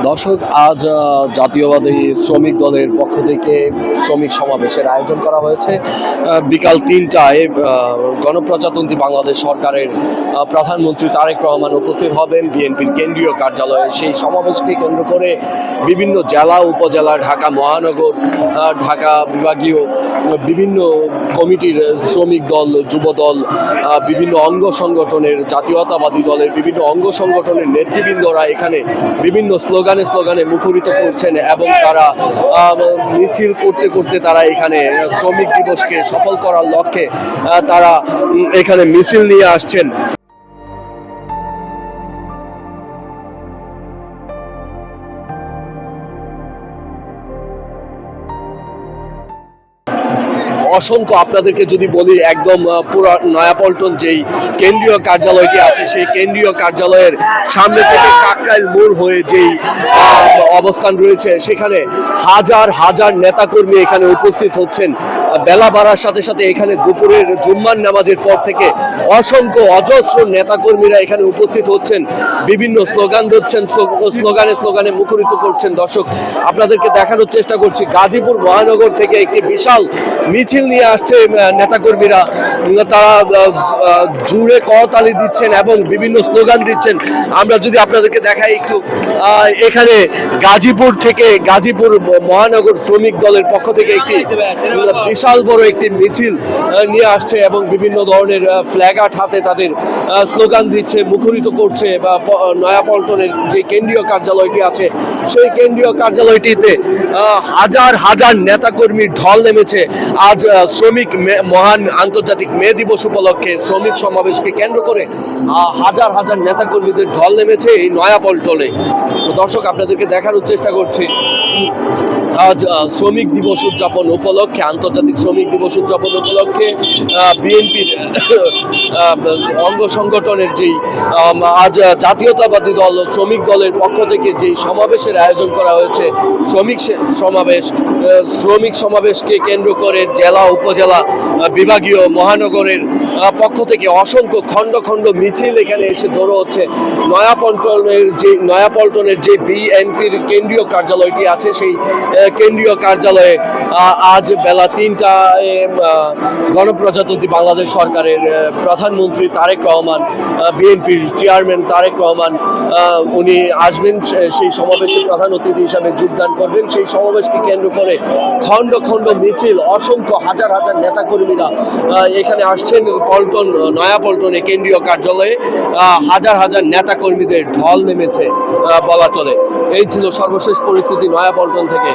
দর্শক, আজ জাতীয়বাদী শ্রমিক দলের পক্ষ থেকে শ্রমিক সমাবেশের আয়োজন করা হয়েছে। বিকাল ৩টায় গণপ্রজাতন্ত্রী বাংলাদেশ সরকারের প্রধানমন্ত্রী তারেক রহমান উপস্থিত হবেন বিএনপির কেন্দ্রীয় কার্যালয়ে। সেই সমাবেশকে কেন্দ্র করে বিভিন্ন জেলা উপজেলা, ঢাকা মহানগর, ঢাকা বিভাগীয় বিভিন্ন কমিটির শ্রমিক দল, যুব দল, বিভিন্ন অঙ্গ সংগঠনের, জাতীয়তাবাদী দলের বিভিন্ন অঙ্গ সংগঠনের নেতৃবৃন্দরা এখানে বিভিন্ন স্লোগানে মুখরিত করছেন এবং তারা মিছিল করতে করতে তারা এখানে শ্রমিক দিবসকে সফল করার লক্ষ্যে তারা এখানে মিছিল নিয়ে আসছেন। অসংখ্য আপনাদেরকে যদি বলি, একদম পুরো নয়াপল্টন যেই কেন্দ্রীয় কার্যালয়টি আছে সেই কেন্দ্রীয় কার্যালয়ের সামনে থেকে কাকরাইল মোড় হয়ে যেই অবস্থান রয়েছে সেখানে হাজার হাজার নেতাকর্মী এখানে উপস্থিত হচ্ছেন। বেলা বাড়ার সাথে সাথে এখানে দুপুরের জুম্মার নামাজের পর থেকে অসংখ্য অজস্র নেতাকর্মীরা এখানে উপস্থিত হচ্ছেন, বিভিন্ন স্লোগান দিচ্ছেন, স্লোগানে মুখরিত করছেন। দর্শক, আপনাদেরকে দেখানোর চেষ্টা করছি গাজীপুর মহানগর থেকে একটি বিশাল মিছিল নিয়ে আসছে নেতাকর্মীরা। তারা জুড়ে করতালি দিচ্ছেন এবং বিভিন্ন স্লোগান দিচ্ছেন। আমরা যদি আপনাদেরকে দেখাই একটু, এখানে গাজীপুর মহানগর শ্রমিক দলের পক্ষ থেকে একটি বিশাল বড় একটি মিছিল নিয়ে আসছে এবং বিভিন্ন ধরনের ফ্ল্যাগার্ড হাতে তাদের স্লোগান দিচ্ছে, মুখরিত করছে। নয়াপল্টনের যে কেন্দ্রীয় কার্যালয়টি আছে সেই কেন্দ্রীয় কার্যালয়টিতে হাজার হাজার নেতাকর্মীর ঢল নেমেছে। আজ মহান আন্তর্জাতিক মে দিবস উপলক্ষে শ্রমিক সমাবেশকে কেন্দ্র করে হাজার হাজার নেতাকর্মীদের ঢল নেমেছে এই নয়াপল্টনে। দর্শক, আপনাদেরকে দেখানোর চেষ্টা করছি আজ শ্রমিক দিবস উদযাপন উপলক্ষে, আন্তর্জাতিক শ্রমিক দিবস উদযাপন উপলক্ষে বিএনপির অঙ্গ সংগঠনের যেই আজ জাতীয়তাবাদী দল শ্রমিক দলের পক্ষ থেকে যেই সমাবেশের আয়োজন করা হয়েছে, শ্রমিক সমাবেশকে কেন্দ্র করে জেলা উপজেলা বিভাগীয় মহানগরের পক্ষ থেকে অসংখ্য খণ্ড খণ্ড মিছিল এখানে এসে জড়ো হচ্ছে। নয়াপল্টনের যে বিএনপির কেন্দ্রীয় কার্যালয়টি আছে সেই কেন্দ্রীয় কার্যালয়ে আজ বেলা ৩টায় গণপ্রজাতন্ত্রী বাংলাদেশ সরকারের প্রধানমন্ত্রী তারেক রহমান, বিএনপির চেয়ারম্যান তারেক রহমান উনি আসবেন, সেই সমাবেশে প্রধান অতিথি হিসাবে যোগদান করবেন। সেই সমাবেশকে কেন্দ্র করে খণ্ড খণ্ড মিছিল, অসংখ্য হাজার হাজার নেতাকর্মীরা এখানে আসছেন। নয়াপল্টনে কেন্দ্রীয় কার্যালয়ে হাজার হাজার নেতাকর্মীদের ঢল নেমেছে বলা চলে। এই ছিল সর্বশেষ পরিস্থিতি নয়াপল্টন থেকে।